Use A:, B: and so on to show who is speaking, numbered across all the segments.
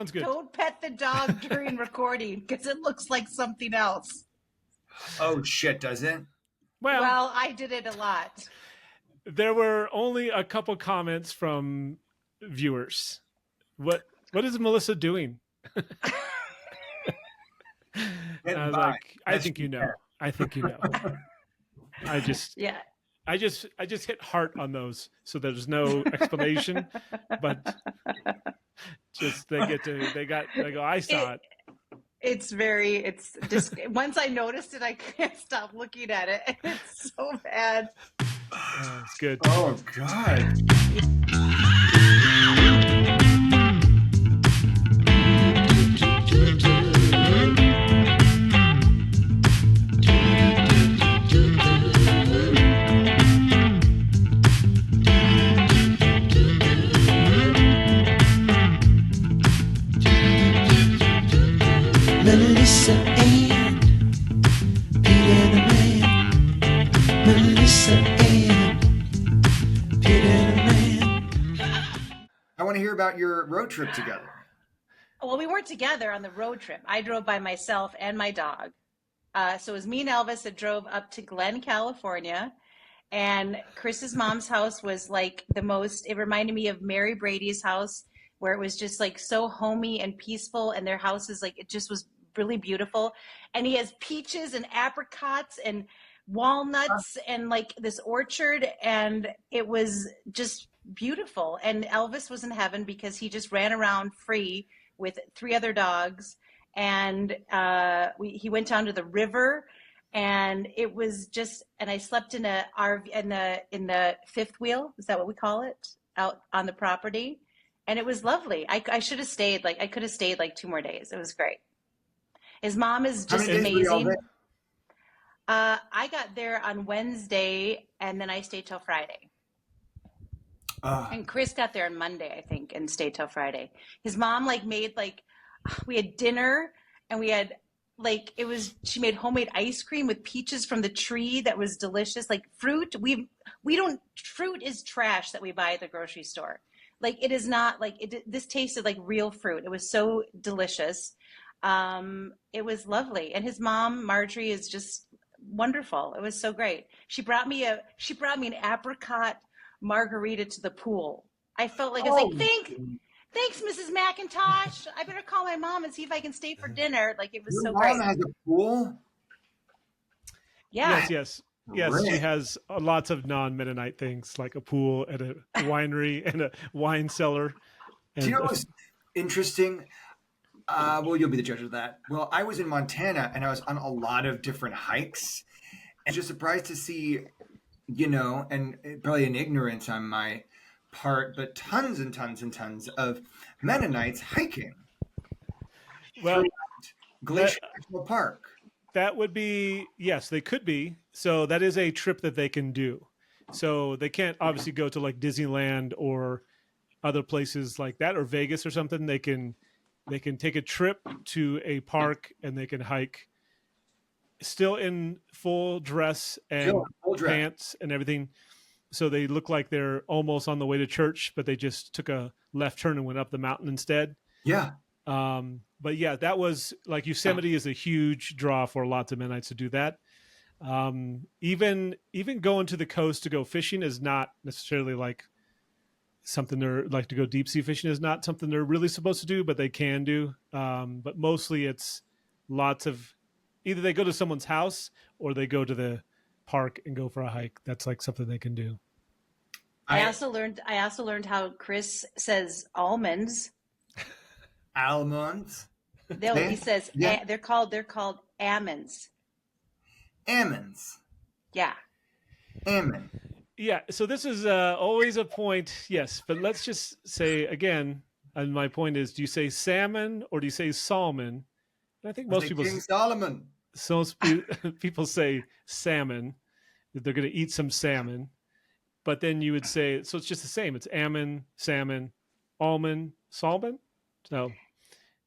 A: Sounds good.
B: Don't pet the dog during recording because it looks like something else.
C: Oh shit, does it?
B: Well, I did it a lot.
A: There were only a couple comments from viewers. What is Melissa doing? I was like, I think you know. I think you know. I just hit heart on those, so there's no explanation. But just they go, I saw it.
B: It's just once I noticed it, I can't stop looking at it. It's so bad.
A: It's good.
C: Oh God.
D: Melissa and Peterman. Melissa and Peterman.
C: I want to hear about your road trip together.
B: Well, we weren't together on the road trip. I drove by myself and my dog. So it was me and Elvis that drove up to Glen, California. And Chris's mom's house was like it reminded me of Mary Brady's house, where it was just like so homey and peaceful. And their house is like, it just was really beautiful. And he has peaches and apricots and walnuts and like this orchard. And it was just beautiful. And Elvis was in heaven because he just ran around free with 3 other dogs. And he went down to the river. And it was just, and I slept in a RV in the fifth wheel. Is that what we call it? Out on the property. And it was lovely. I should have stayed. I could have stayed 2 more days. It was great. His mom is just amazing. I got there on Wednesday and then I stayed till Friday. And Chris got there on Monday, I think, and stayed till Friday. His mom made we had dinner and we had she made homemade ice cream with peaches from the tree that was delicious. Fruit, fruit is trash that we buy at the grocery store. It is not this tasted like real fruit. It was so delicious. It was lovely. And his mom, Marjorie, is just wonderful. It was so great. She brought me an apricot margarita to the pool. I felt like, thanks, Mrs. McIntosh. I better call my mom and see if I can stay for dinner. It was so great.
C: Your mom has a pool?
B: Yeah.
A: Yes. She has lots of non-Mennonite things, like a pool and a winery and a wine cellar.
C: Do you know what's interesting? Well, you'll be the judge of that. Well, I was in Montana and I was on a lot of different hikes. And just surprised to see, and probably an ignorance on my part, but tons and tons and tons of Mennonites hiking.
A: Well,
C: Glacier National Park.
A: That would be, yes, they could be. So that is a trip that they can do. So they can't obviously go to Disneyland or other places like that, or Vegas or something. They can take a trip to a park and they can hike still in full dress and pants and everything. So they look like they're almost on the way to church, but they just took a left turn and went up the mountain instead.
C: Yeah.
A: But yeah, that was Yosemite is a huge draw for lots of Mennonites to do that. Even going to the coast to go fishing is not necessarily something they're to go deep sea fishing is not something they're really supposed to do, but they can do. But mostly it's lots of either they go to someone's house or they go to the park and go for a hike. That's something they can do.
B: I also learned how Chris says almonds.
C: Almonds?
B: No, he says they're called almonds.
C: Almonds.
B: Yeah.
C: Almond.
A: Yeah. So this is always a point. Yes, but let's just say again. And my point is: do you say salmon or do you say salmon? And I think most people
C: King Solomon.
A: So people say salmon. That they're going to eat some salmon, but then you would say so. It's just the same. It's almond, salmon, almond, salmon. So.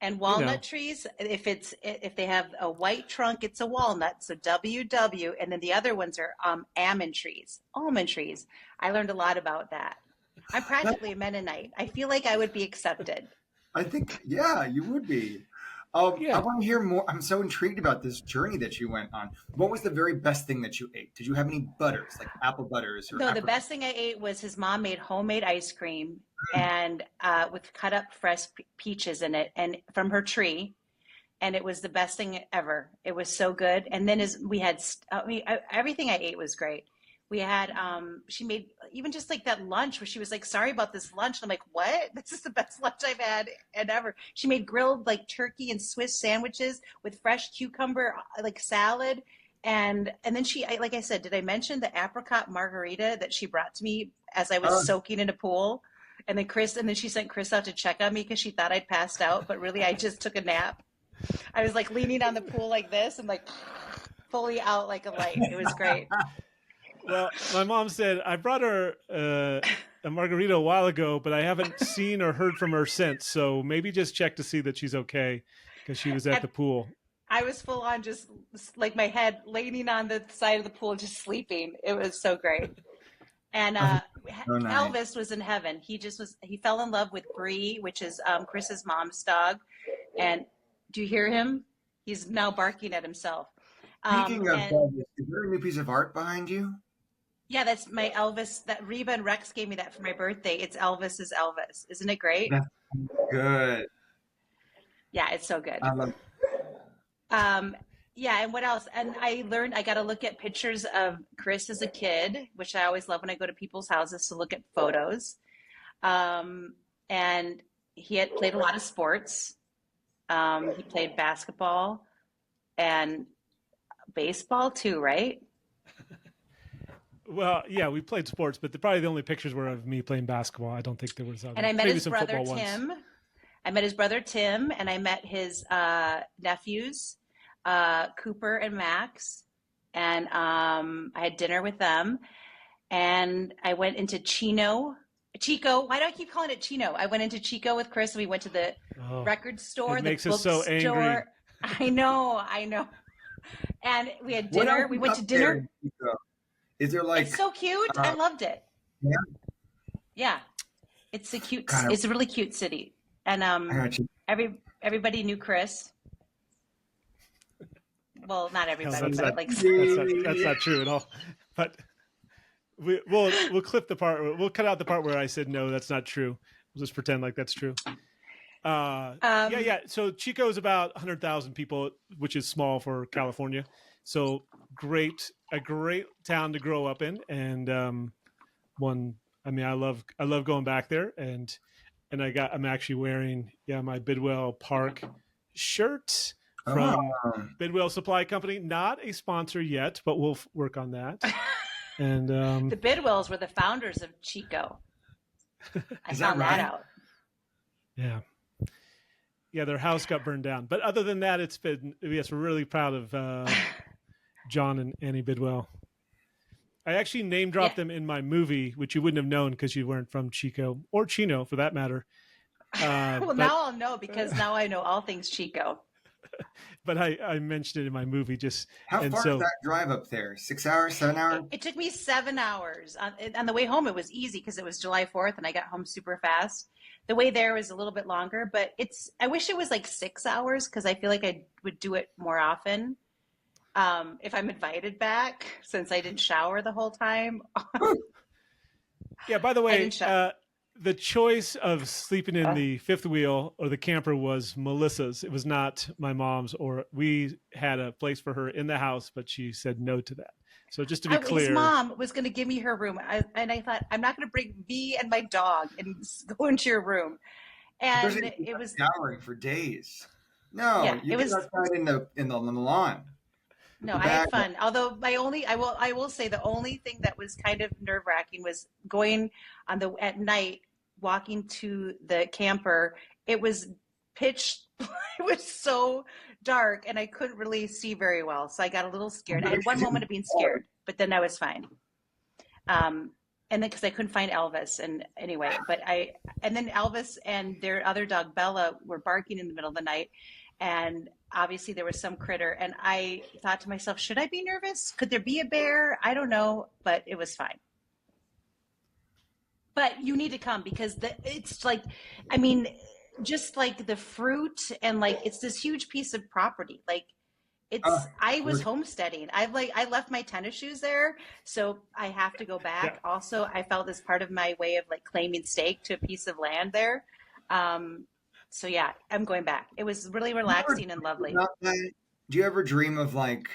B: And walnut trees, if they have a white trunk, it's a walnut, so WW. And then the other ones are almond trees. I learned a lot about that. I'm practically a Mennonite. I feel like I would be accepted.
C: I think, yeah, you would be. I
A: Yeah.
C: want to hear more. I'm so intrigued about this journey that you went on. What was the very best thing that you ate? Did you have any butters, like apple butters or
B: No, the
C: apricot?
B: best thing I ate was his mom made homemade ice cream and with cut up fresh peaches in it and from her tree. And it was the best thing ever. It was so good. And then as we had, everything I ate was great. We had, she made even just like that lunch where she was like, sorry about this lunch. And I'm like, what? This is the best lunch I've had and ever. She made grilled like turkey and Swiss sandwiches with fresh cucumber, like salad. And then like I said, did I mention the apricot margarita that she brought to me as I
C: Uh,
B: was soaking in a pool? And then she sent Chris out to check on me because she thought I'd passed out, but really I just took a nap. I was like leaning on the pool like this and like fully out like a light. It was great.
A: Well, my mom said I brought her a margarita a while ago, but I haven't seen or heard from her since. So maybe just check to see that she's okay because she was at
B: And
A: the pool.
B: I was full on just like my head leaning on the side of the pool, just sleeping. It was so great. And
C: so nice.
B: Elvis was in heaven. He fell in love with Bree, which is Chris's mom's dog. And do you hear him? He's now barking at himself.
C: Speaking of
B: And
C: Elvis, is there a new piece of art behind you?
B: yeah, that's my Elvis. That Reba and Rex gave me that for my birthday. It's Elvis is Elvis. Isn't it great?
C: That's good.
B: Yeah, it's so good.
C: I love.
B: Um, yeah, and what else? And I learned I got to look at pictures of Chris as a kid, which I always love when I go to people's houses to look at photos. And he had played a lot of sports. He played basketball and baseball too, right?
A: Well, yeah, we played sports, but probably the only pictures were of me playing basketball. I don't think there was
B: And I met
A: maybe
B: his
A: some
B: brother
A: football ones.
B: Tim. I met his brother Tim, and I met his nephews, Cooper and Max, and I had dinner with them. And I went into Chico. Why do I keep calling it Chino? I went into Chico with Chris, and we went to the
A: Oh,
B: record store,
A: it
B: the
A: makes us so angry.
B: bookstore. I know. And we had
C: What
B: dinner.
C: else
B: We
C: is
B: went
C: up
B: to
C: there
B: dinner.
C: in Chico? Is there like
B: It's so cute. I loved it.
C: yeah?
B: Yeah, it's a cute.
C: God,
B: It's a really cute city, and
C: I got you.
B: everybody knew Chris. Well, not
A: No,
B: everybody,
A: that's
B: but
A: not
B: like
A: that's not true at all. But we'll clip the part. We'll cut out the part where I said no, that's not true. We'll just pretend like that's true. Yeah. So Chico is about 100,000 people, which is small for California. So a great town to grow up in, and one. I mean, I love going back there, and I'm actually wearing my Bidwell Park shirt from
C: Oh,
A: Bidwell Supply Company. Not a sponsor yet, but we'll work on that. And
B: the Bidwells were the founders of Chico. I
C: Is that
B: found that
C: right?
B: out.
A: yeah, their house got burned down. But other than that, we're really proud of John and Annie Bidwell. I actually name dropped them in my movie, which you wouldn't have known because you weren't from Chico or Chino for that matter.
B: Well,
A: But
B: now I'll know because now I know all things Chico.
A: but I mentioned it in my movie just
C: how
A: and
C: far
A: so
C: is that drive up there? 6 hours, 7 hours?
B: It took me 7 hours. On the way home, it was easy because it was July 4th and I got home super fast. The way there was a little bit longer, but I wish it was like 6 hours because I feel like I would do it more often. If I'm invited back, since I didn't shower the whole time.
A: yeah. By the
B: I
A: way,
B: didn't shower.
A: the choice of sleeping in the fifth wheel or the camper was Melissa's. It was not my mom's. Or we had a place for her in the house, but she said no to that. So just to be
B: His
A: clear,
B: mom was going to give me her room, and I thought I'm not going to bring me and my dog and go into your room. And
C: Especially if you're
B: it was
C: showering for days. No,
B: yeah,
C: you
B: it
C: get
B: was
C: outside on the lawn.
B: no,
C: The
B: I had
C: bag.
B: fun. Although I will say the only thing that was kind of nerve wracking was going at night, walking to the camper. It was pitch. It was so dark, and I couldn't really see very well. So I got a little scared. I had one moment of being scared, but then I was fine. And then because I couldn't find Elvis, and anyway, and then Elvis and their other dog Bella were barking in the middle of the night, and obviously there was some critter, and I thought to myself, should I be nervous? Could there be a bear? I don't know, but it was fine. But you need to come because it's like, I mean, just like the fruit and like it's this huge piece of property. Like it's I was
C: Gorgeous.
B: homesteading. I left my tennis shoes there, so I have to go
A: Yeah.
B: back. Also, I felt as part of my way of like claiming stake to a piece of land there. Um, so yeah, I'm going back. It was really
C: Do you ever
B: relaxing and
C: dream
B: lovely.
C: about that? Do you ever dream of like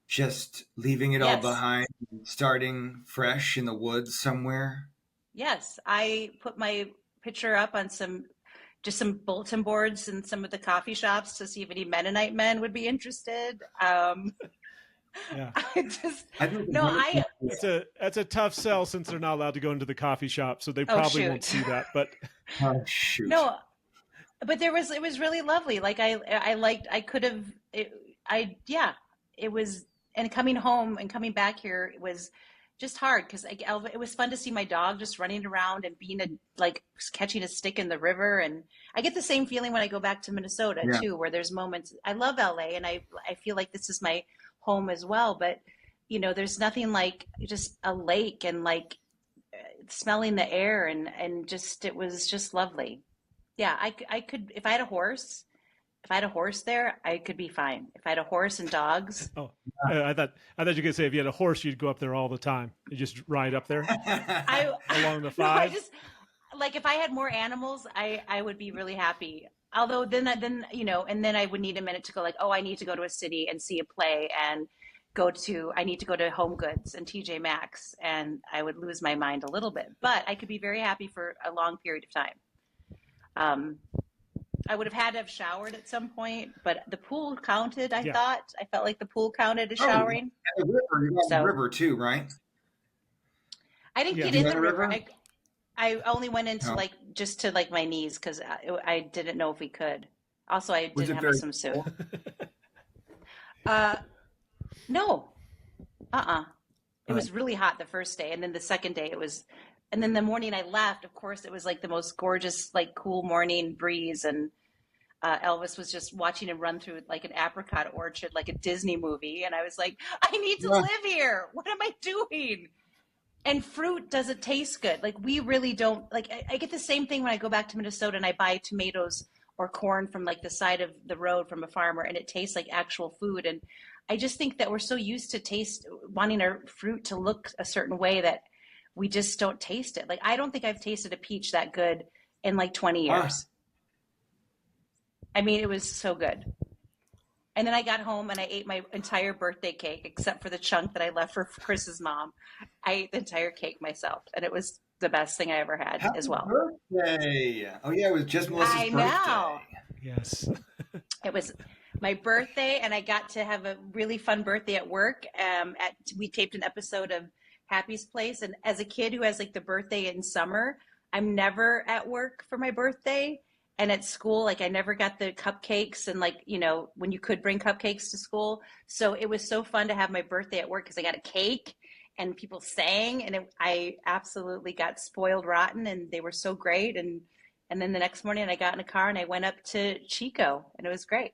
C: just leaving it all
B: Yes.
C: behind, and starting fresh in the woods somewhere?
B: Yes, I put my picture up on some bulletin boards in some of the coffee shops to see if any Mennonite men would be interested.
A: Yeah.
B: I just
C: I think
B: no, I
A: That's a tough sell since they're not allowed to go into the coffee shop, so they
B: oh
A: probably won't
B: shoot.
A: see that. But
C: oh shoot.
B: No, but it was really lovely. Like I liked I could have I yeah, it was and coming home and coming back here it was just hard because it was fun to see my dog just running around and being a like catching a stick in the river and I get the same feeling when I go back to Minnesota
C: Yeah.
B: too where there's moments I love LA and I feel like this is my home as well but you know there's nothing like just a lake and like smelling the air and just it was just lovely. Yeah, I could if I had a horse there, I could be fine. If I had a horse and dogs,
A: oh, I thought you could say if you had a horse, you'd go up there all the time. You just ride up there
B: I
A: along the
B: no, I
A: five.
B: just like if I had more animals, I would be really happy. Although then you know, and then I would need a minute to go like, oh, I need to go to a city and see a play and I need to go to Home Goods and TJ Maxx and I would lose my mind a little bit. But I could be very happy for a long period of time. Um, I would have had to have showered at some point, but the pool counted, I
A: Yeah.
B: thought. I felt like the pool counted as
C: Oh, and
B: showering.
C: the river. You got the
B: So
C: river too, right?
B: I didn't
A: Yeah.
B: get
C: Do you
B: in
C: have
B: the
C: a
B: river.
C: river?
B: I only went into
C: No.
B: like just to like my knees because I didn't know if we could. Also, I
C: Was
B: didn't
C: it
B: have my
C: very
B: swimsuit.
C: cold?
B: Uh, no, It
C: Oh,
B: was really hot the first day, and then the second day it was, and then the morning I left, of course, it was like the most gorgeous, like cool morning breeze, and Elvis was just watching him run through like an apricot orchard, like a Disney movie, and I was like, I need to
C: yeah.
B: live here. What am I doing? And fruit doesn't taste good. Like we really don't like I get the same thing when I go back to Minnesota and I buy tomatoes or corn from like the side of the road from a farmer and it tastes like actual food. And I just think that we're so used to taste wanting our fruit to look a certain way that we just don't taste it. Like I don't think I've tasted a peach that good in like 20
C: Ah,
B: years. I mean, it was so good. And then I got home and I ate my entire birthday cake except for the chunk that I left for Chris's mom. I ate the entire cake myself, and it was the best thing I ever had
C: happy
B: as well.
C: birthday! Oh yeah, it was just Melissa's
B: I know.
C: birthday.
A: Yes.
B: It was my birthday, and I got to have a really fun birthday at work. We taped an episode of Happy's Place, and as a kid who has like the birthday in summer, I'm never at work for my birthday. And at school, like I never got the cupcakes and like, you know, when you could bring cupcakes to school. So it was so fun to have my birthday at work because I got a cake and people sang and I absolutely got spoiled rotten and they were so great. And then the next morning I got in a car and I went up to Chico and it was great.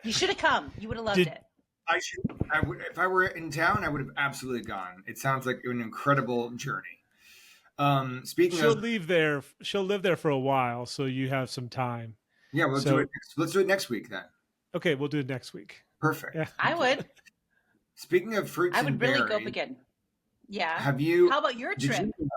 B: You should have come. You would have loved
A: Did
B: it.
C: I should. I would if I were in town. I would have absolutely gone. It sounds like an incredible journey. Speaking
A: she'll
C: of,
A: leave there? She'll live there for a while, so you have some time.
C: yeah, we'll do
A: So
C: it. Let's do it next week then.
A: okay, we'll do it next week.
C: Perfect.
A: Yeah.
B: I would.
C: Speaking of fruits
B: I
C: and
B: would really go
C: berries,
B: again. Yeah.
C: have you?
B: How about your
C: Did
B: trip?
C: you?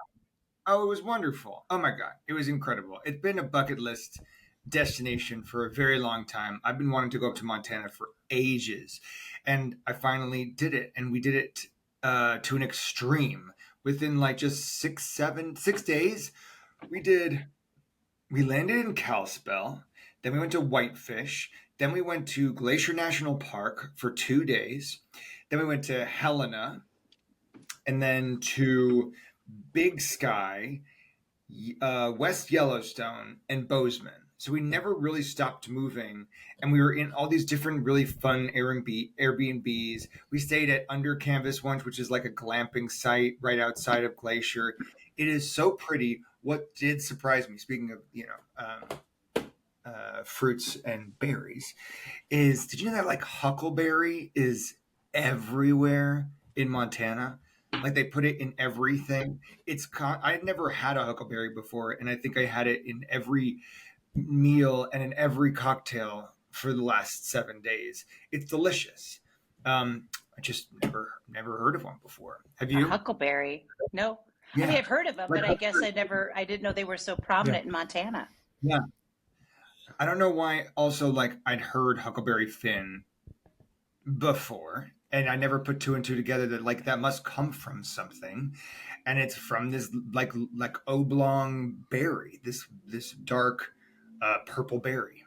C: Oh, it was wonderful. Oh my God, it was incredible. It's been a bucket list destination for a very long time. I've been wanting to go up to Montana for ages, and I finally did it. And we did it to an extreme. Within like just 6 days, we did. We landed in Kalispell. Then we went to Whitefish. Then we went to Glacier National Park for 2 days. Then we went to Helena, and then to Big Sky, West Yellowstone, and Bozeman. So we never really stopped moving, and we were in all these different really fun Airbnbs. We stayed at Under Canvas once, which is like a glamping site right outside of Glacier. It is so pretty. What did surprise me, speaking of fruits and berries, is did you know that like huckleberry is everywhere in Montana? Like they put it in everything. I had never had a huckleberry before, and I think I had it in every meal and in every cocktail for the last 7 days. It's delicious. I just never heard of one before. Have
B: A
C: you?
B: huckleberry. No. I mean,
C: Yeah.
B: I've heard of them,
C: Like
B: but I guess I didn't know they were so prominent in Montana.
C: yeah. I don't know why also like I'd heard Huckleberry Finn before and I never put two and two together that like that must come from something. And it's from this like oblong berry, this dark purple berry.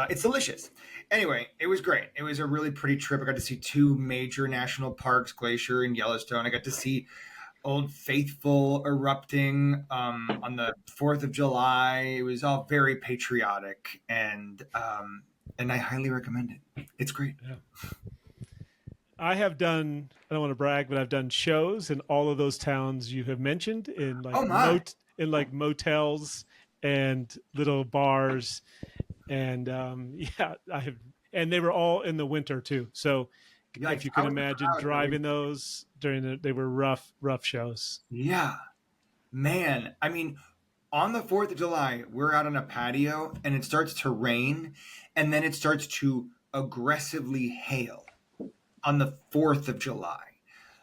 C: It's delicious. Anyway, it was great. It was a really pretty trip. I got to see two major national parks, Glacier and Yellowstone. I got to see Old Faithful erupting on the 4th of July. It was all very patriotic, and I highly recommend it. It's great.
A: Yeah. I have done, I don't want to brag, but I've done shows in all of those towns you have mentioned in like in like motels and little bars. And yeah, I have, and they were all in the winter too. So
C: Yeah,
A: if you can
C: out in the
A: imagine
C: crowd,
A: driving those they were rough shows.
C: Yeah, man. I mean, on the 4th of July, we're out on a patio and it starts to rain and then it starts to aggressively hail on the 4th of July.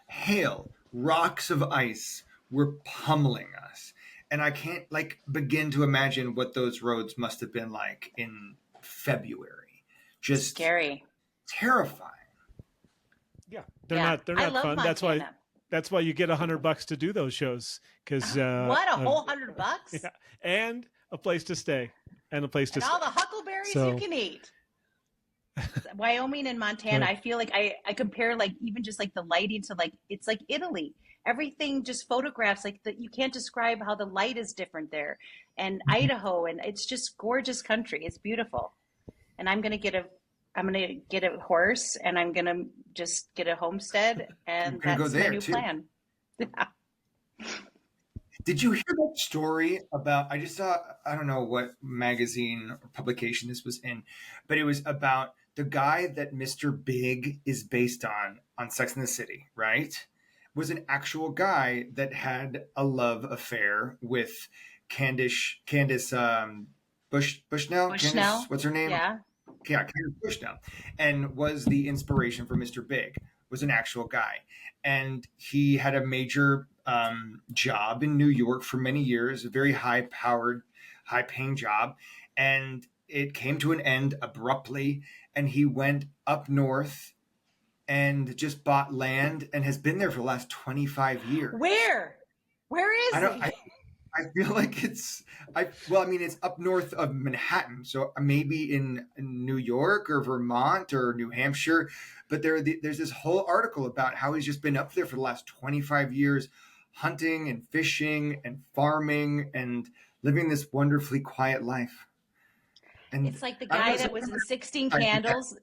C: Hail, rocks of ice were pummeling us. And I can't like begin to imagine what those roads must have been like in February. Just
B: Scary.
C: terrifying.
A: Yeah, they're
B: Yeah.
A: not
B: I love
A: fun.
B: Montana.
A: That's why you get $100 to do those shows because
B: What, a whole $100?
A: yeah, and a place to stay and a place to
B: And
A: stay.
B: all the huckleberries
A: So-
B: you can eat. Wyoming and Montana,
A: Right.
B: I feel like I compare like even just like the lighting to like it's like Italy. Everything just photographs like that you can't describe how the light is different there. And Idaho, and it's just gorgeous country. It's beautiful. And I'm gonna get a horse and I'm gonna just get a homestead and
C: You're gonna go
B: that's my
C: there,
B: new
C: too.
B: plan.
C: Did you hear that story about? I just saw, I don't know what magazine or publication this was in, but it was about the guy that Mr. Big is based on Sex and the City, right? Was an actual guy that had a love affair with Candace Bushnell.
B: Bushnell?
C: Candace, what's her name?
B: Yeah.
C: Candace Bushnell, and was the inspiration for Mr. Big. Was an actual guy, and he had a major job in New York for many years, a very high-powered, high-paying job, and it came to an end abruptly, and he went up north and just bought land and has been there for the last 25 years.
B: Where is
C: I don't.
B: he?
C: I feel like it's it's up north of Manhattan, so maybe in New York or Vermont or New Hampshire. But there's this whole article about how he's just been up there for the last 25 years, hunting and fishing and farming and living this wonderfully quiet life. And
B: It's like the
C: I don't
B: guy
C: know,
B: that was in 16
C: I-
B: Candles.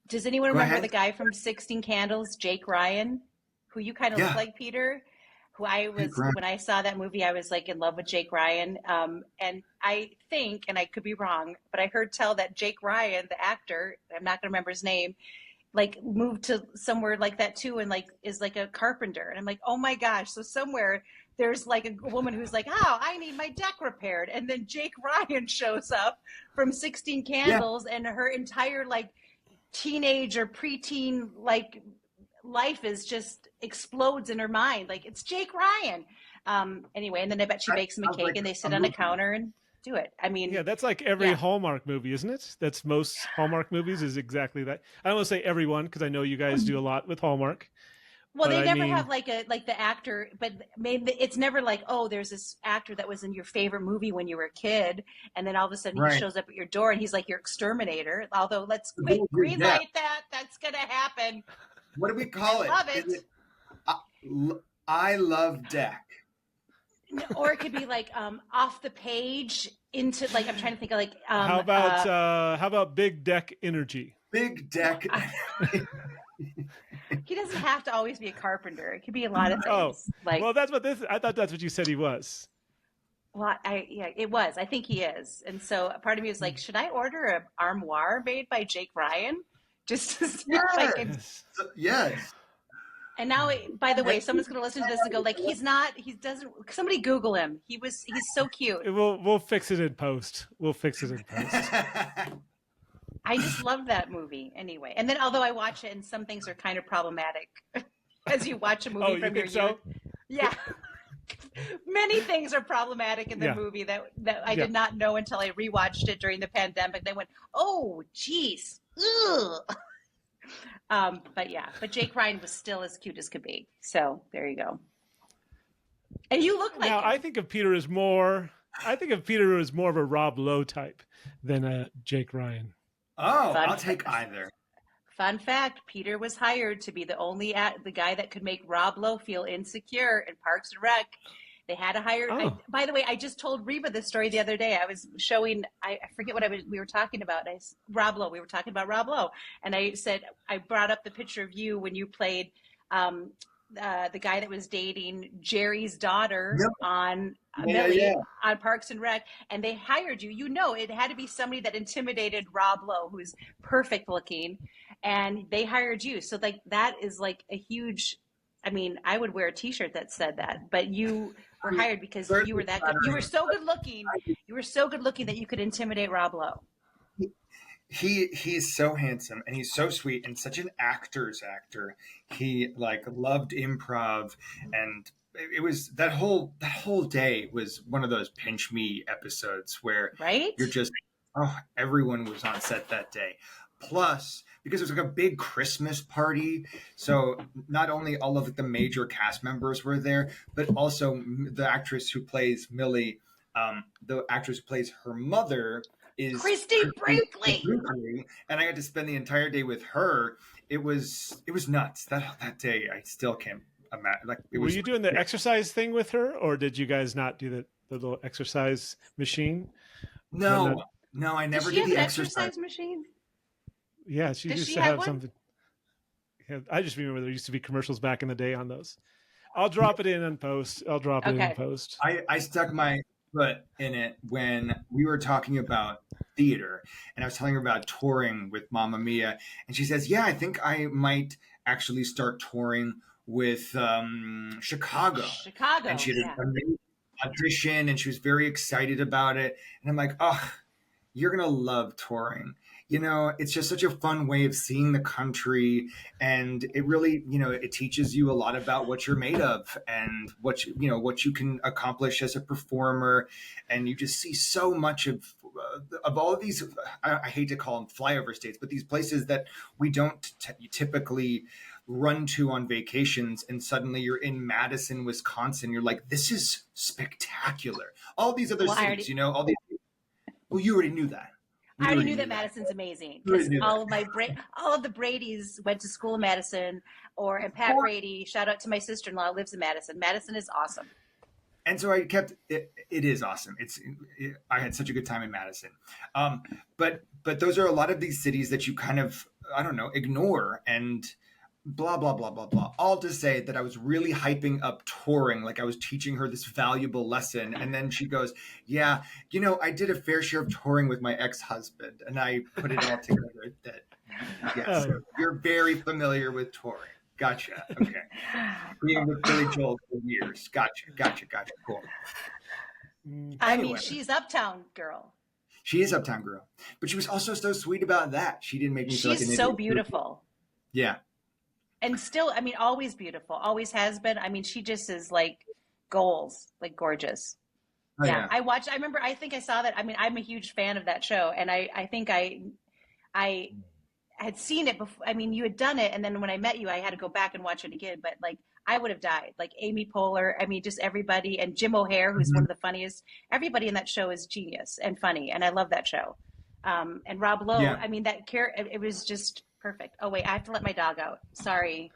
B: Does anyone
C: Go
B: remember
C: ahead.
B: the guy from 16 Candles, Jake Ryan, who you kind of look
C: Yeah.
B: like, Peter? Who I was,
C: Jake Ryan.
B: when I saw that movie, I was like in love with Jake Ryan. And I think, and I could be wrong, but I heard tell that Jake Ryan, the actor, I'm not going to remember his name, like moved to somewhere like that too, and like is like a carpenter. And I'm like, oh my gosh. So somewhere there's like a woman who's like, oh, I need my deck repaired. And then Jake Ryan shows up from 16 Candles and her entire like teenage or preteen like life is just explodes in her mind. Like it's Jake Ryan. Anyway, and then I bet she
C: That
B: makes him a
C: sounds
B: cake
C: like
B: and they
C: a
B: sit on a
C: movie.
B: counter and do it. I mean,
A: Yeah, that's like every
B: Yeah.
A: Hallmark movie, isn't it? That's most Hallmark movies is exactly that. I don't want to say everyone because I know you guys do a lot with Hallmark.
B: well,
A: but
B: they
A: I
B: never
A: mean-
B: have like the actor, but maybe it's never like, oh, there's this actor that was in your favorite movie when you were a kid, and then all of a sudden he
C: Right.
B: shows up at your door and he's like your exterminator. Although let's
C: Who
B: quick
C: would do
B: green
C: that?
B: light that. That's gonna happen.
C: What do we call
B: I
C: it?
B: love
C: Is
B: it.
C: I love Deck.
B: Or it could be like off the page into like I'm trying to think of like
A: how about Big Deck Energy?
C: Big Deck.
B: he doesn't have to always be a carpenter. It could be a lot of
A: Oh,
B: things. Like
A: well, that's what this. I thought that's what you said he was.
B: well, it was. I think he is. And so a part of me was like, should I order an armoire made by Jake Ryan? Just to see if I can.
A: Yes.
C: Yes.
B: And now, by the way, someone's going to listen to this and go like, he doesn't, somebody Google him. He's so cute.
A: We'll fix it in post. We'll fix it in post.
B: I just love that movie anyway. And then, although I watch it and some things are kind of problematic as you watch a movie from your youth. Yeah. Many things are problematic in the movie that I did not know until I rewatched it during the pandemic. They went, oh, geez. Ugh. But Jake Ryan was still as cute as could be. So there you go. And you look like him.
A: I think of Peter as more of a Rob Lowe type than a Jake Ryan.
C: Oh, I'll take either.
B: Fun fact, Peter was hired to be the guy that could make Rob Lowe feel insecure in Parks and Rec. They had to hire.
A: Oh.
B: By the way, I just told Reba this story the other day. I was showing. I forget what we were talking about. Rob Lowe. We were talking about Rob Lowe, and I said I brought up the picture of you when you played the guy that was dating Jerry's daughter on Millie on Parks and Rec, and they hired you. You know, it had to be somebody that intimidated Rob Lowe, who's perfect looking, and they hired you. So like that is like a huge. I mean, I would wear a T-shirt that said that, but you were hired because you were that good. You were so good looking. You were so good looking that you could intimidate Rob Lowe.
C: He's so handsome and he's so sweet and such an actor's actor. He like loved improv, and it was that whole day was one of those pinch me episodes where you're just everyone was on set that day. Plus, because it was like a big Christmas party, so not only all of the major cast members were there, but also the actress who plays Millie, the actress who plays her mother is
B: Christine Brinkley,
C: and I got to spend the entire day with her. It was nuts. That day, I still can't imagine. Like,
A: were you doing the exercise thing with her, or did you guys not do the little exercise machine?
C: No, I never did the
B: exercise machine.
A: Yeah, she used to have something. Yeah, I just remember there used to be commercials back in the day on those. I'll drop it in post. I
C: stuck my foot in it when we were talking about theater, and I was telling her about touring with Mamma Mia, and she says, "Yeah, I think I might actually start touring with Chicago." And she had an amazing audition, and she was very excited about it. And I'm like, "Oh, you're gonna love touring." You know, it's just such a fun way of seeing the country, and it really, it teaches you a lot about what you're made of and what you can accomplish as a performer, and you just see so much of all of these. I hate to call them flyover states, but these places that we don't typically run to on vacations, and suddenly you're in Madison, Wisconsin. You're like, this is spectacular. All these other cities, all these. Well, you already knew that.
B: I already knew that Madison's amazing because all of the Bradys went to school in Madison, and Pat Brady, shout out to my sister-in-law, lives in Madison. Madison is awesome.
C: And so I kept it is awesome. I had such a good time in Madison. But those are a lot of these cities that you kind of, I don't know, ignore and blah, blah, blah, blah, blah. All to say that I was really hyping up touring, like I was teaching her this valuable lesson. And then she goes, yeah, I did a fair share of touring with my ex-husband. And I put it all together that, yes, you're very familiar with touring. Gotcha. Okay. Being with Billy Joel for years. Gotcha. Cool.
B: I mean, she's Uptown Girl.
C: She is Uptown Girl. But she was also so sweet about that. She didn't make me feel like an idiot.
B: She's so beautiful.
C: Yeah.
B: And still, I mean, always beautiful, always has been. I mean, she just is like goals, like gorgeous. Oh, yeah. I think I saw that. I mean, I'm a huge fan of that show. And I think I had seen it before. I mean, you had done it. And then when I met you, I had to go back and watch it again. But like, I would have died. Like Amy Poehler, I mean, just everybody. And Jim O'Hare, who's one of the funniest. Everybody in that show is genius and funny. And I love that show. And Rob Lowe, I mean, it was just perfect. Oh, wait, I have to let my dog out. Sorry.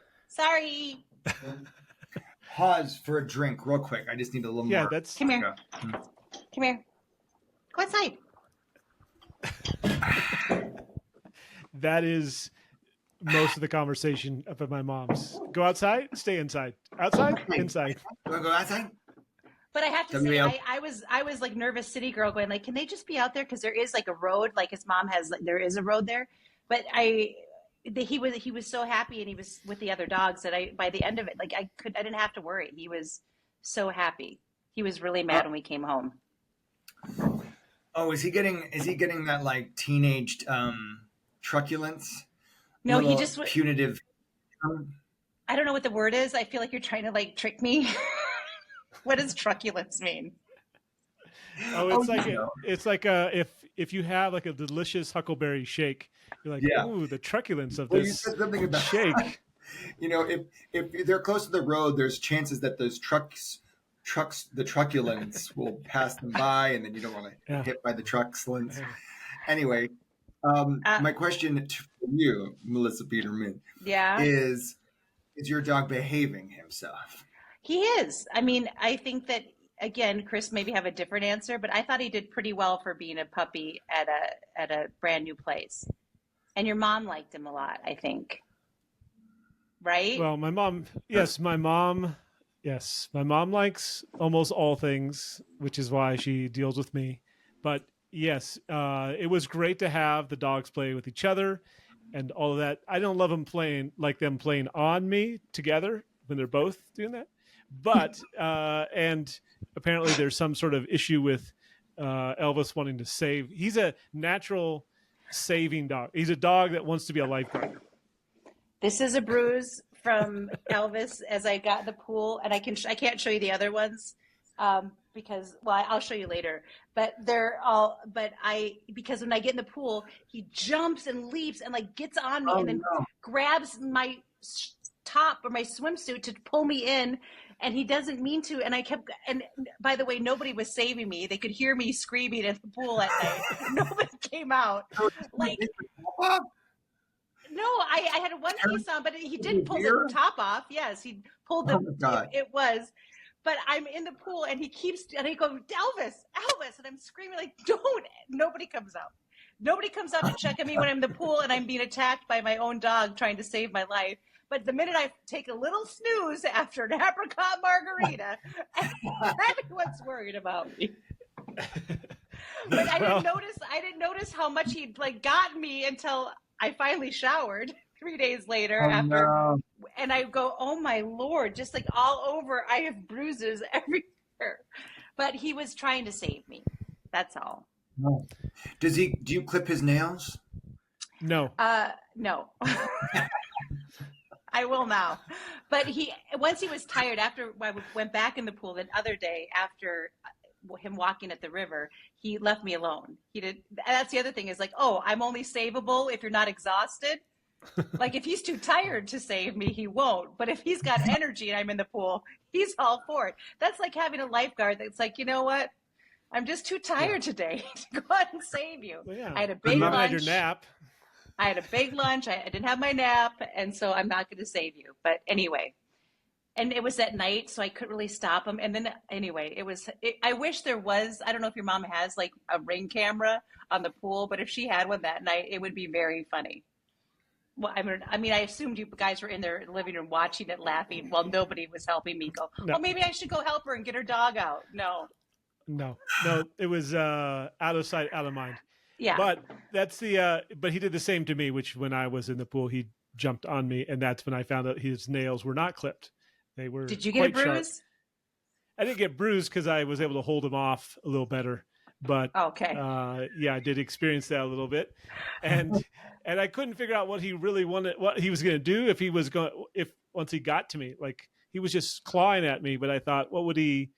C: Pause for a drink real quick. I just need a little more.
B: Yeah, Come here. Come here. Go outside.
A: That is most of the conversation up at my mom's. Go outside, stay inside. Outside, inside.
C: Want to go outside?
B: But I have to say, I was like nervous city girl going like, can they just be out there? Because there is like a road, like his mom has, there is a road there. But he was so happy, and he was with the other dogs that by the end of it, like I didn't have to worry. He was so happy. He was really mad when we came home.
C: Oh, is he getting that like teenaged truculence?
B: No, he
C: Little
B: just
C: punitive.
B: I don't know what the word is. I feel like you're trying to like trick me. What does truculence mean?
A: Oh, it's like
C: you know.
A: it's like if you have like a delicious huckleberry shake, you're like,
C: Yeah.
A: ooh, the truculence of
C: Well, you
A: this
C: said something about
A: shake.
C: you know, if they're close to the road, there's chances that those the truculence will pass them by, and then you don't want to
A: Yeah.
C: get hit by the truculence. Anyway, my question for you, Melissa Peterman,
B: Yeah,
C: is your dog behaving himself?
B: he is. I mean, I think that again, Chris maybe have a different answer, but I thought he did pretty well for being a puppy at a brand new place. And your mom liked him a lot, I think. Right?
A: Well, my mom likes almost all things, which is why she deals with me. But yes, it was great to have the dogs play with each other and all of that. I don't love them playing on me together when they're both doing that. But and apparently there's some sort of issue with Elvis wanting to save. He's a natural saving dog. He's a dog that wants to be a lifeguard.
B: This is a bruise from Elvis as I got in the pool, and I can't show you the other ones because I'll show you later. But because when I get in the pool, he jumps and leaps and like gets on me and then grabs my top or my swimsuit to pull me in, and he doesn't mean to. And and by the way, nobody was saving me. They could hear me screaming at the pool at night. Nobody came out. Like. No, I had a one piece on, but he did pull the top off. Yes, he pulled the. It was, but I'm in the pool and he go Elvis, and I'm screaming like, don't! Nobody comes out. Nobody comes out to check on me when I'm in the pool and I'm being attacked by my own dog trying to save my life. But the minute I take a little snooze after an apricot margarita, everyone's worried about me. But I didn't notice how much he'd like gotten me until I finally showered 3 days later and I go, oh my Lord, just like all over. I have bruises everywhere. But he was trying to save me. That's all.
C: No. Do you clip his nails?
A: No.
B: No. I will now. But once he was tired after I went back in the pool the other day after him walking at the river, he left me alone. He did. That's the other thing is like, oh, I'm only savable if you're not exhausted. Like if he's too tired to save me, he won't. But if he's got energy and I'm in the pool, he's all for it. That's like having a lifeguard that's like, you know what? I'm just too tired today to go out and save you.
A: Well, yeah.
B: I had a big lunch.
A: Had your nap.
B: I had a big lunch. I didn't have my nap, and so I'm not going to save you. But anyway. And it was at night, so I couldn't really stop him. And then anyway, I wish there was, I don't know if your mom has like a Ring camera on the pool, but if she had one that night, it would be very funny. Well, I mean, I assumed you guys were in their living room watching it, laughing while nobody was helping me go, well, maybe I should go help her and get her dog out. No, it was out of sight, out of mind. Yeah.
A: But but he did the same to me, which when I was in the pool, he jumped on me. And that's when I found out his nails were not clipped. They were.
B: Did you get a bruise?
A: Sharp. I didn't get bruised because I was able to hold him off a little better. But
B: okay,
A: yeah, I did experience that a little bit, and I couldn't figure out what he really wanted, what he was going to do once he got to me. Like he was just clawing at me, but I thought, what would he?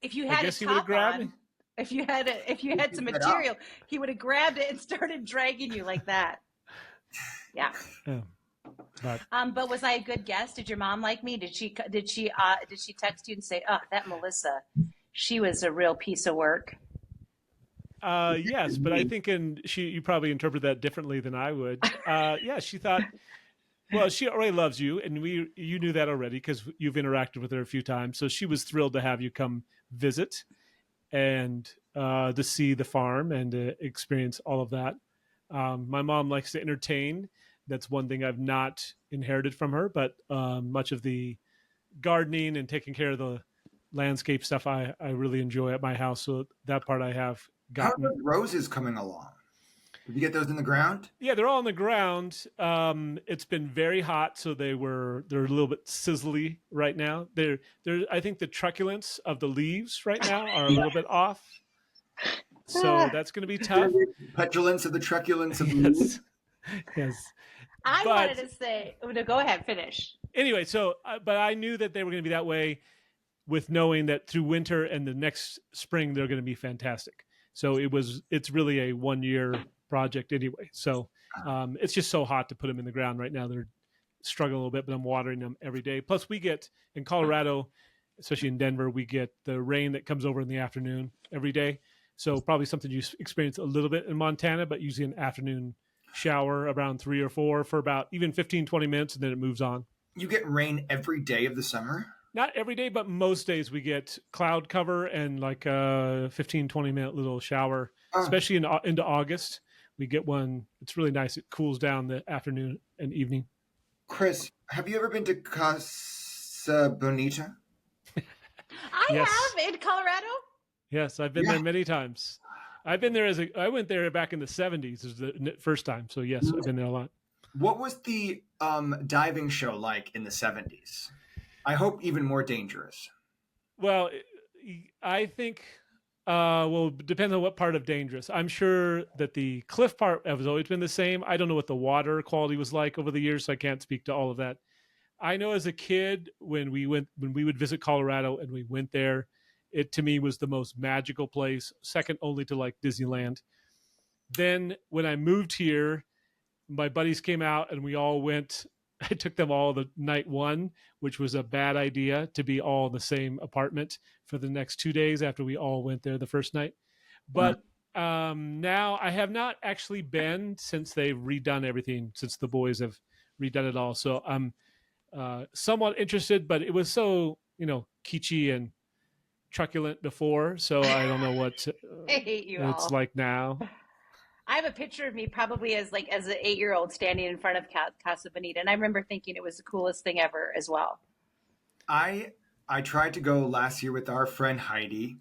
B: If you had his top on, if you had some material, he would have grabbed it and started dragging you like that. Yeah.
A: Yeah.
B: But was I a good guest? Did your mom like me? Did she text you and say, "Oh, that Melissa, she was a real piece of work"?
A: Yes, but I think you probably interpret that differently than I would. Yeah, she thought, well, she already loves you, and you knew that already because you've interacted with her a few times. So she was thrilled to have you come visit and to see the farm and to experience all of that. My mom likes to entertain. That's one thing I've not inherited from her, but much of the gardening and taking care of the landscape stuff I really enjoy at my house. So that part I have gotten.
C: How are the roses coming along? Did you get those in the ground?
A: Yeah, they're all on the ground. It's been very hot, so they're a little bit sizzly right now. They're I think the truculence of the leaves right now are a little bit off. So that's going to be tough.
C: Petulance of the truculence of the
A: Yes. Yes.
B: I
A: But-
B: wanted to say, no, go ahead, finish.
A: Anyway, so but I knew that they were going to be that way with knowing that through winter and the next spring they're going to be fantastic. So it's really a 1-year project anyway. So it's just so hot to put them in the ground right now. They're struggling a little bit, but I'm watering them every day. Plus we get in Colorado, especially in Denver, we get the rain that comes over in the afternoon every day. So probably something you experience a little bit in Montana, but usually an afternoon shower around 3 or 4 for about even 15, 20 minutes, and then it moves on.
C: You get rain every day of the summer?
A: Not every day, but most days we get cloud cover and like a 15, 20-minute little shower, especially into August. We get one. It's really nice. It cools down the afternoon and evening.
C: Chris, have you ever been to Casa Bonita?
B: I
A: Yes.
B: have in Colorado.
A: Yes, I've been there many times. I've been there I went there back in the 70s as the first time. So yes, I've been there a lot.
C: What was the diving show like in the 70s? I hope even more dangerous.
A: Well, I think, well, depends on what part of dangerous. I'm sure that the cliff part has always been the same. I don't know what the water quality was like over the years, so I can't speak to all of that. I know as a kid, when we would visit Colorado and we went there, it to me was the most magical place, second only to like Disneyland. Then when I moved here, my buddies came out and we all went. I took them all the night one, which was a bad idea to be all in the same apartment for the next 2 days after we all went there the first night. But now I have not actually been since they've redone everything, since the boys have redone it all. So I'm somewhat interested, but it was so, kitschy and truculent before. So I don't know what
B: I hate you
A: it's
B: all.
A: like now.
B: I have a picture of me probably as an 8-year-old standing in front of Casa Bonita, and I remember thinking it was the coolest thing ever as well.
C: I tried to go last year with our friend Heidi,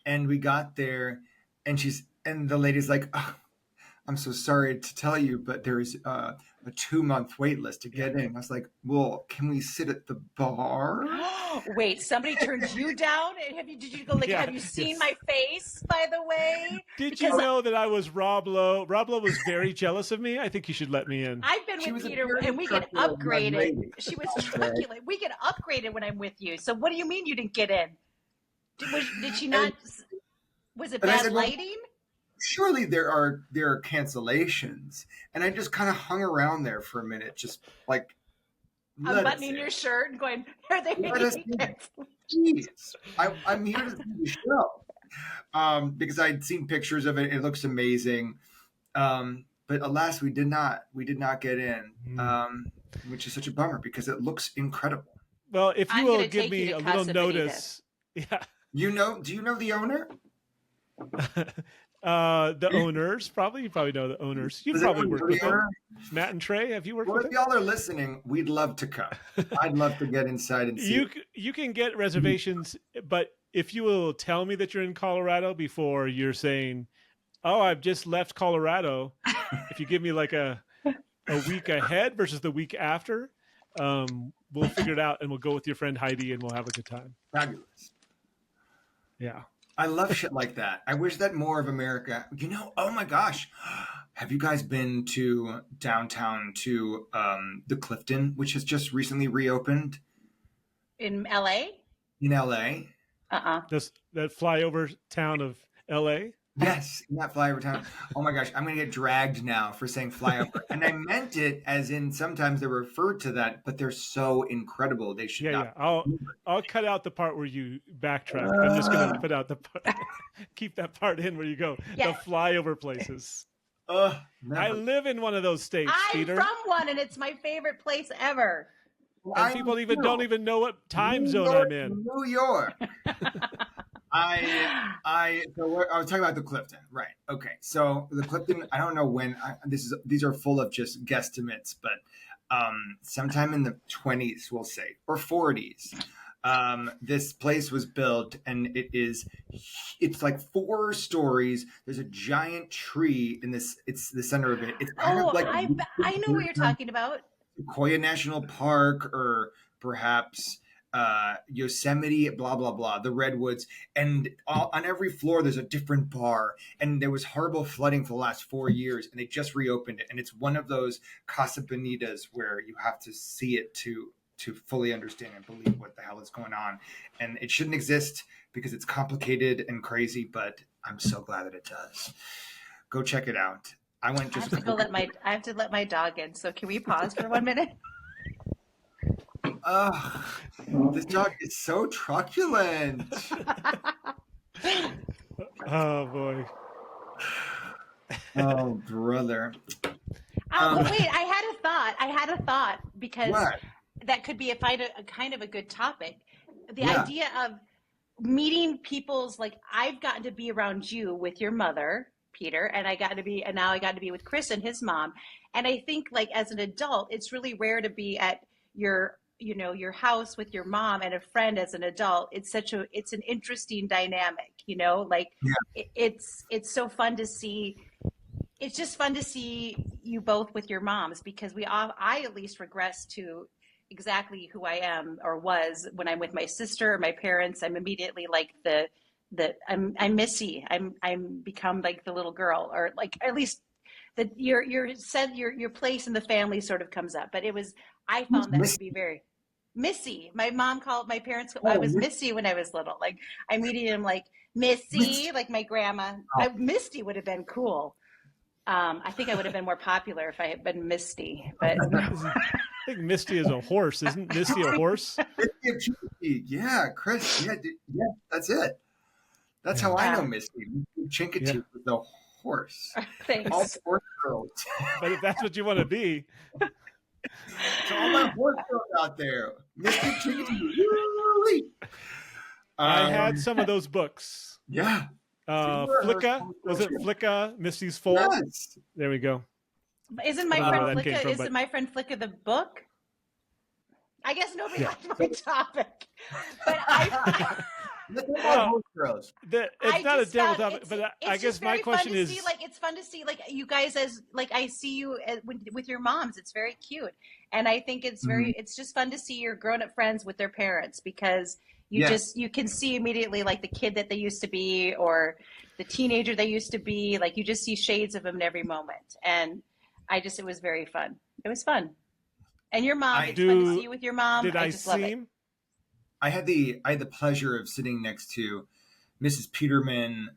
C: and we got there, and the lady's like, oh, I'm so sorry to tell you, but there is a 2-month wait list to get in. I was like, well, can we sit at the bar?
B: Wait, somebody turned you down? Did you go have you seen my face, by the way?
A: Did you know that I was Rob Lowe? Rob Lowe was very jealous of me. I think you should let me in.
B: I've been
C: She
B: with
C: was a
B: Peter,
C: very
B: and we get
C: truculent young
B: upgraded.
C: lady.
B: She was truculent. We get upgraded when I'm with you. So what do you mean you didn't get in? Did she not? Was it
C: And I
B: bad
C: said, well,
B: lighting?
C: Surely there are cancellations, and I just kind of hung around there for a minute, just like
B: Unbuttoning your shirt and going, are they
C: Let us
B: making canceled?
C: Jeez, I'm here to see the show because I'd seen pictures of it. It looks amazing, but alas, we did not get in, which is such a bummer because it looks incredible.
A: Well, if you
B: I'm
A: will
B: gonna
A: give
B: take you
A: me
B: to
A: a little
B: Casa
A: notice, yeah.
C: Do you know the owner?
A: The owners, you probably know the owners. You've
C: Does
A: probably
C: anyone
A: worked
C: know
A: with
C: the
A: them.
C: owner?
A: Matt and Trey, have you worked
C: Well,
A: with
C: if
A: them?
C: y'all are listening, we'd love to come. I'd love to get inside and see.
A: You can get reservations, but if you will tell me that you're in Colorado before you're saying, "Oh, I've just left Colorado," if you give me like a week ahead versus the week after, we'll figure it out and we'll go with your friend Heidi and we'll have a good time.
C: Fabulous.
A: Yeah.
C: I love shit like that. I wish that more of America, oh my gosh. Have you guys been to downtown to the Clifton, which has just recently reopened
B: In LA?
C: in LA?
A: That flyover town of LA.
C: Yes, in that flyover town. Oh my gosh, I'm going to get dragged now for saying flyover. And I meant it as in sometimes they're referred to that, but they're so incredible. They should not.
A: Yeah. I'll cut out the part where you backtrack. I'm just going to put out the part, keep that part in where you go.
B: Yeah.
A: The flyover places.
C: Never.
A: I live in one of those states,
B: I'm
A: Peter.
B: from one, and it's my favorite place ever.
A: And people don't even know what time zone I'm in.
C: New York. I was talking about the Clifton, right? Okay, so the Clifton. I don't know when. These are full of just guesstimates, but sometime in the 20s, we'll say, or 40s. This place was built, and it's like 4 stories. There's a giant tree in this. It's the center of it. It's kind
B: Oh,
C: of like
B: I know what you're talking about.
C: Sequoia National Park, or perhaps Yosemite, blah blah blah, the redwoods, and on every floor there's a different bar. And there was horrible flooding for the last 4 years, and they just reopened it. And it's one of those Casa Bonitas where you have to see it to fully understand and believe what the hell is going on. And it shouldn't exist because it's complicated and crazy, but I'm so glad that it does. Go check it out. I went just
B: I have to let my dog in. So can we pause for 1 minute?
C: This dog is so truculent.
A: Oh boy.
C: Oh, brother.
B: But wait, I had a thought because
C: What?
B: that could be a kind of a good topic. The
C: Yeah.
B: idea of meeting people's, like, I've gotten to be around you with your mother, Peter, and now I got to be with Chris and his mom. And I think, like, as an adult, it's really rare to be at your house with your mom and a friend as an adult. It's an interesting dynamic, like it's so fun to see. It's just fun to see you both with your moms, because I at least regress to exactly who I am or was when I'm with my sister or my parents. I'm immediately like I'm Missy. I'm become like the little girl, or like at least that your place in the family sort of comes up. But I found that to be very Missy. My parents. I was Missy when I was little. Like I immediately am like Missy, like my grandma. Misty would have been cool. I think I would have been more popular if I had been Misty. But
A: I think Misty is a horse. Isn't Misty a horse?
C: Yeah, Chris. Yeah, that's it. That's how I know Misty. Chincoteague was the horse.
B: Thanks.
C: All horse girls.
A: But if that's what you want to be,
C: So all my horse girls out there, Misty Chincoteague.
A: I had some of those books.
C: Yeah.
A: Flicka, was it Flicka? Misty's Foal.
C: Yes.
A: There we go.
B: Isn't my
A: I don't know
B: friend
A: where that came
B: Flicka?
A: from,
B: Isn't
A: but-
B: my friend Flicka the book? I guess nobody
A: Yeah.
B: liked my topic, but I.
C: Look at my horse girls.
A: It's not a
B: just
A: devil
B: found
A: topic, but
B: it's
A: I
B: just
A: guess my
B: very fun
A: question
B: to
A: is,
B: see, like, it's fun to see, like, you guys as, like, I see you with your moms. It's very cute, and I think it's it's just fun to see your grown-up friends with their parents, because you can see immediately, like, the kid that they used to be or the teenager they used to be. Like, you just see shades of them in every moment, and it was very fun. It was fun. And your mom, it's fun to see you with your mom.
A: did I
B: just love it.
A: seem?
C: I had the pleasure of sitting next to Mrs. Peterman.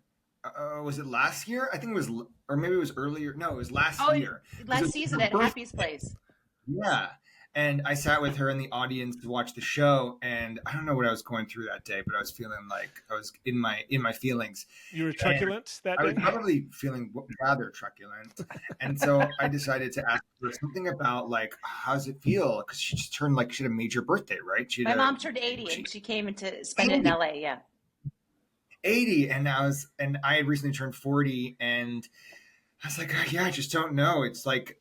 C: Was it last year? I think it was, or maybe it was earlier. No, it was last year.
B: Last season at Happy's Place.
C: Yeah. And I sat with her in the audience to watch the show, and I don't know what I was going through that day, but I was feeling like I was in my feelings.
A: You were truculent that
C: I
A: day?
C: was probably feeling rather truculent. And so I decided to ask her something about, like, how does it feel? Because she just turned, like, she had a major birthday, right?
B: My mom turned 80 and she came to spend it in LA. Yeah.
C: 80, and I had recently turned 40, and I was like, yeah, I just don't know. It's like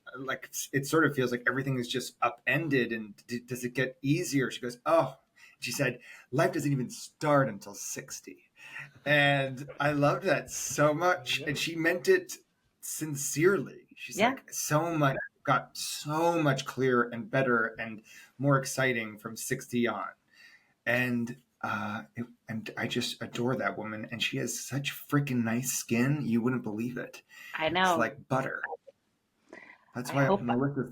C: it sort of feels like everything is just upended, and does it get easier? She goes, oh, she said, life doesn't even start until 60. And I loved that so much. And she meant it sincerely. She's like, got so much clearer and better and more exciting from 60 on. And I just adore that woman. And she has such freaking nice skin. You wouldn't believe it.
B: I know.
C: It's like butter. That's why Melissa's.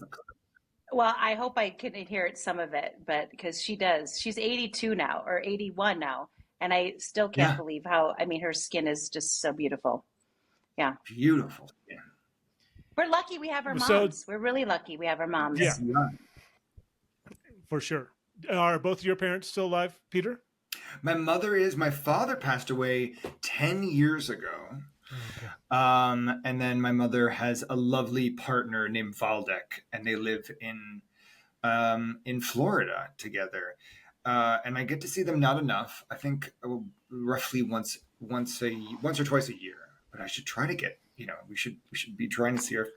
B: Well, I hope I can inherit some of it, but because she does. She's 82 now, or 81 now. And I still can't believe her skin is just so beautiful. Yeah.
C: Beautiful skin.
B: We're lucky we have our moms.
A: So-
B: We're really lucky we have our moms.
A: Yeah. For sure. Are both your parents still alive, Peter?
C: My mother is. My father passed away 10 years ago.
A: Okay.
C: And then my mother has a lovely partner named Valdek, and they live in Florida together. And I get to see them not enough. I think roughly once or twice a year. But I should try to get. We should be trying to see our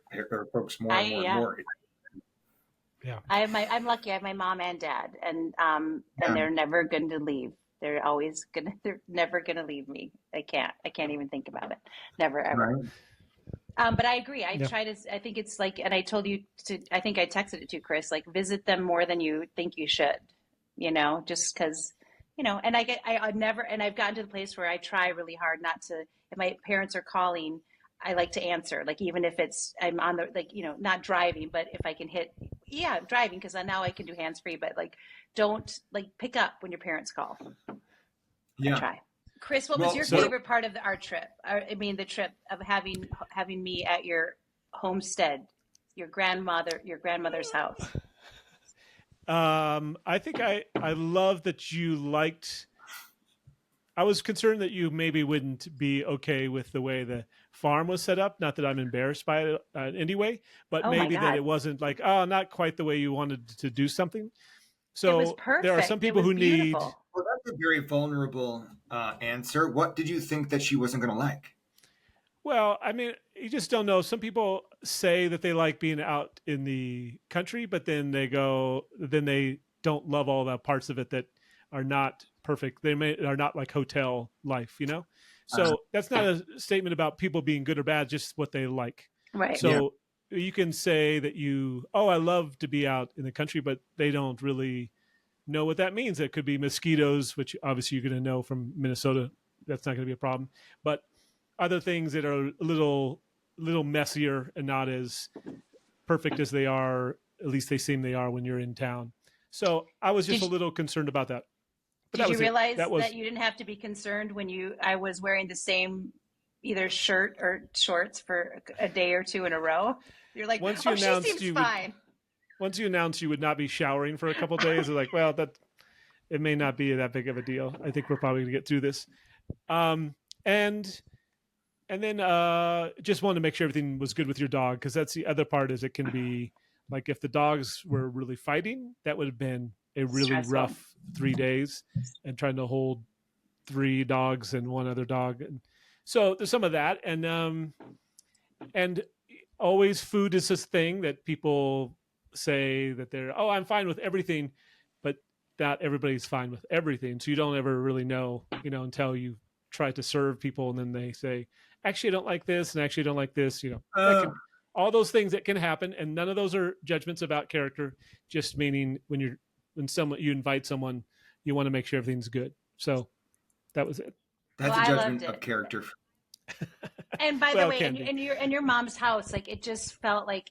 C: folks more and more and more.
A: Yeah.
B: I'm lucky. I have my mom and dad, and
C: Yeah.
B: they're never going to leave. They're never gonna leave me. I can't even think about it. Never ever.
C: Right.
B: But I agree.
A: Yeah.
B: I think it's like, and I told you I think I texted it to Chris, like visit them more than you think you should, just because, and I never, and I've gotten to the place where I try really hard not to, if my parents are calling, I like to answer, like, even if I'm on the, like, not driving, but if I can yeah, driving, because now I can do hands free, but like, don't like pick up when your parents call. I
C: Yeah.
B: try. Chris, what was
C: Well,
B: your
C: so-
B: favorite part of our trip? I mean, the trip of having me at your homestead, your grandmother's house.
A: I think I love that you liked. I was concerned that you maybe wouldn't be okay with the way the farm was set up. Not that I'm embarrassed by it anyway, but
B: Oh my
A: maybe that
B: God.
A: it wasn't like, not quite the way you wanted to do something.
B: It was
A: So
B: perfect.
A: there are some people
B: it was
A: who need.
B: beautiful.
C: Well, that's a very vulnerable answer. What did you think that she wasn't going to like?
A: Well, I mean, you just don't know. Some people say that they like being out in the country, but then they don't love all the parts of it that are not perfect. Are not like hotel life, So that's not a statement about people being good or bad, just what they like.
B: Right.
A: So you can say that I love to be out in the country, but they don't really know what that means. It could be mosquitoes, which obviously you're going to know from Minnesota. That's not going to be a problem. But other things that are a little messier and not as perfect as they are, at least they seem they are when you're in town. So I was just a little concerned about that. But
B: Did you realize
A: that
B: that you didn't have to be concerned when I was wearing the same either shirt or shorts for a day or two in a row? You're like,
A: once you
B: she
A: announced
B: seems fine.
A: Once you announced you would not be showering for a couple of days, they're like, well, that it may not be that big of a deal. I think we're probably going to get through this. And then just wanted to make sure everything was good with your dog, because that's the other part. Is it can be like if the dogs were really fighting, that would have been a really
B: Stressful.
A: rough 3 days, and trying to hold 3 dogs and one other dog. And so there's some of that, and always food is this thing that people say that I'm fine with everything, but not everybody's fine with everything. So you don't ever really know, until you try to serve people, and then they say, actually I don't like this, and actually I don't like this, all those things that can happen. And none of those are judgments about character, just meaning when you invite someone, you want to make sure everything's good. So that was it.
C: That's
B: Well,
C: a
B: I
C: judgment
B: loved
C: of
B: it.
C: character.
B: And by
A: Well,
B: the way,
A: can
B: in your mom's house, like it felt like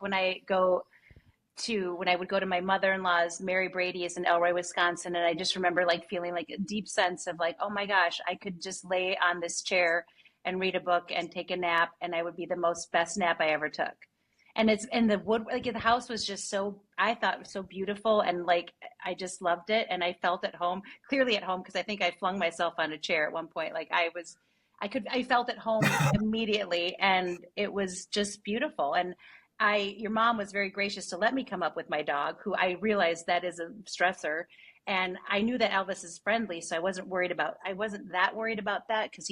B: when I would go to my mother-in-law's, Mary Brady's in Elroy, Wisconsin, and I just remember like feeling like a deep sense of like, oh my gosh, I could just lay on this chair and read a book and take a nap, and I would be the best nap I ever took. And the wood, like the house was just I thought so beautiful, and like I just loved it, and I felt clearly at home, because I think I flung myself on a chair at one point. Like I felt at home immediately, and it was just beautiful. And your mom was very gracious to let me come up with my dog, who I realized that is a stressor. And I knew that Elvis is friendly, so I wasn't that worried about that, because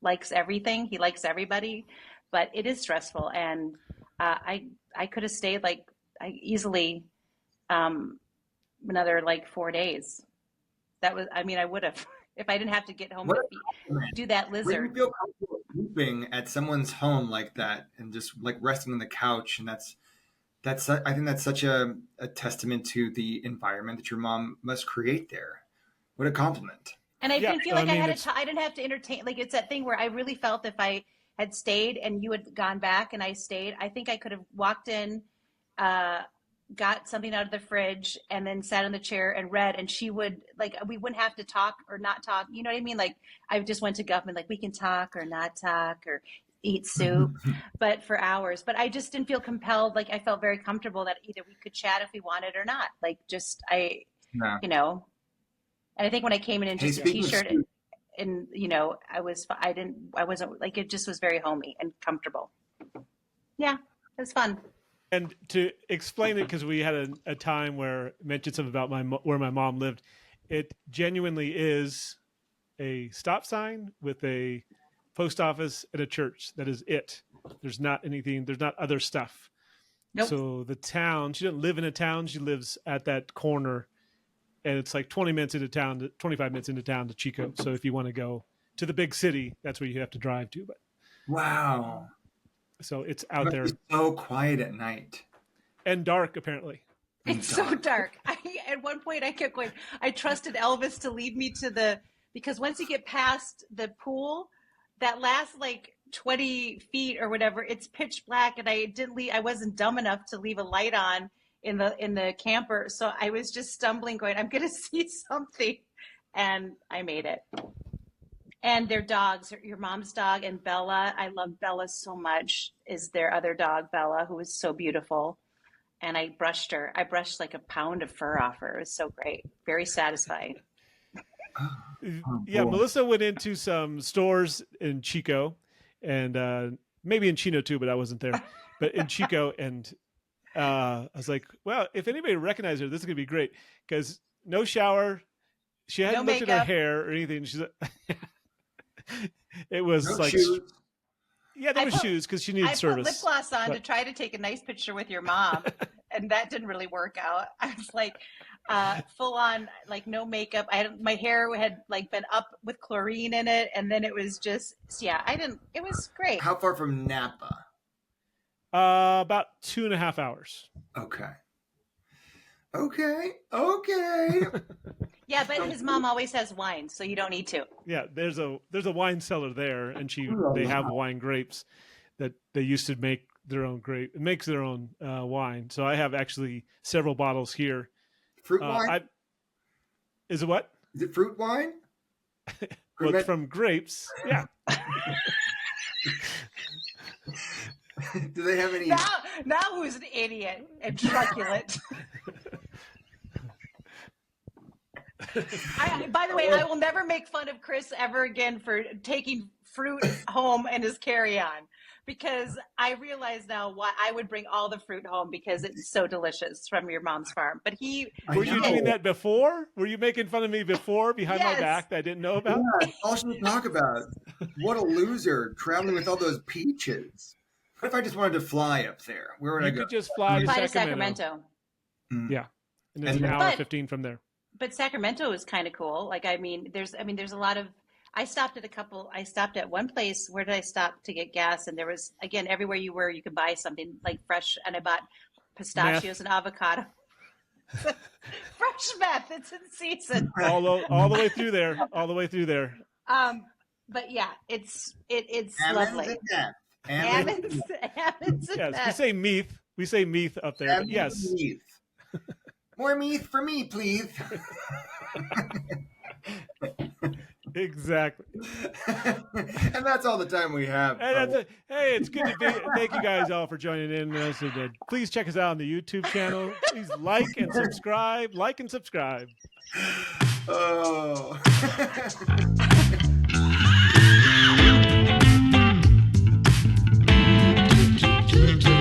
B: likes everything. He likes everybody, but it is stressful. And I could have stayed easily another 4 days. I would have, if I didn't have to get home
C: What
B: to do that
C: When you
B: lizard.
C: feel comfortable sleeping at someone's home like that, and just like resting on the couch, and I think that's such a testament to the environment that your mom must create there. What a compliment.
B: And I didn't feel like I didn't have to entertain. Like it's that thing where I really felt if I had stayed and you had gone back and I stayed, I think I could have walked in, got something out of the fridge, and then sat in the chair and read, and she would we wouldn't have to talk or not talk. You know what I mean? Like I just went to government, like we can talk or not talk or eat soup, but for hours. But I just didn't feel compelled. Like I felt very comfortable that either we could chat if we wanted or not.
C: Yeah.
B: And I think when I came in just a
C: speaking of
B: t-shirt
C: soup.
B: and I wasn't like, it just was very homey and comfortable. Yeah, it was fun.
A: And to explain it, because we had a time where it mentioned something about where my mom lived. It genuinely is a stop sign with a post office and a church. That is it. There's not anything. There's not other stuff.
B: Nope.
A: So the town, she doesn't live in a town. She lives at that corner, and it's like 20 minutes into town, 25 minutes into town to Chico. So if you want to go to the big city, that's where you have to drive to. But
C: Wow.
A: so it's
C: It
A: out
C: must
A: there
C: be so quiet at night.
A: and dark, apparently.
B: It's so dark. At one point, I kept going. I trusted Elvis to lead me to because once you get past the pool, that last like 20 feet or whatever, it's pitch black, and I wasn't dumb enough to leave a light on in the camper, so I was just stumbling, going, I'm gonna see something, and I made it. And their dogs, your mom's dog and Bella, I love Bella so much, is their other dog, Bella, who is so beautiful. And I brushed her. I brushed like a pound of fur off her. It was so great. Very satisfying.
A: Yeah,
C: boy.
A: Melissa went into some stores in Chico and maybe in Chino too, but I wasn't there. But in Chico, and I was like, well, if anybody recognizes her, this is going to be great because no shower. She hadn't
B: No
A: looked at her
B: makeup.
A: hair or anything. She's it was
C: No
A: like,
C: shoes.
A: yeah, there
B: I
A: was
B: put-
A: shoes because she
B: I
A: needed
B: put
A: service.
B: lip gloss on to
A: But-
B: try to take a nice picture with your mom, and that didn't really work out. I was like full on, like no makeup. My hair had like been up with chlorine in it, and then it was just, yeah, it was great.
C: How far from Napa?
A: About 2.5 hours.
C: Okay. Okay.
B: Yeah, but his mom always has wine, so you don't need to.
A: Yeah, there's a wine cellar there, and
C: Oh,
A: they have
C: wow.
A: wine grapes that they used to make their own grape. It makes their own wine. So I have actually several bottles here.
C: Fruit wine?
A: Is it what?
C: Is it fruit wine?
A: Well, it's from grapes. Yeah.
C: Do they have any?
B: Now who's an idiot and truculent? By the way, I will never make fun of Chris ever again for taking fruit home in his carry-on, because I realize now why I would bring all the fruit home, because it's so delicious from your mom's farm. But
C: I
A: Were you
C: know.
A: doing that before? Were you making fun of me before behind my
B: Yes.
A: back that I didn't know about?
C: Yeah, all she would talk about. What a loser, traveling with all those peaches. What if I just wanted to fly up there? Where would I
A: You
C: go?
A: could just fly to
B: fly to
A: Sacramento.
B: Sacramento.
A: Yeah. And it's an
C: And-
A: hour
B: But-
A: 15 from there.
B: But Sacramento is kind of cool. Like, there's a lot of, I stopped at one place. Where did I stop to get gas? And there was, again, everywhere you were, you could buy something like fresh. And I bought pistachios and avocado. Fresh meth. It's in season.
A: All the way through there. All the way through there.
B: But yeah, it's
C: Ammons
B: lovely.
C: and death.
B: Ammons and
A: Yes,
B: meth.
A: we say meath. We say meath up there. But yes.
C: Meath. More meath for me, please.
A: Exactly.
C: And that's all the time we have.
A: And that's it. Hey, it's good to be. Thank you guys all for joining in. Please check us out on the YouTube channel. Please like and subscribe. Like and subscribe.
C: Oh.
D: do do do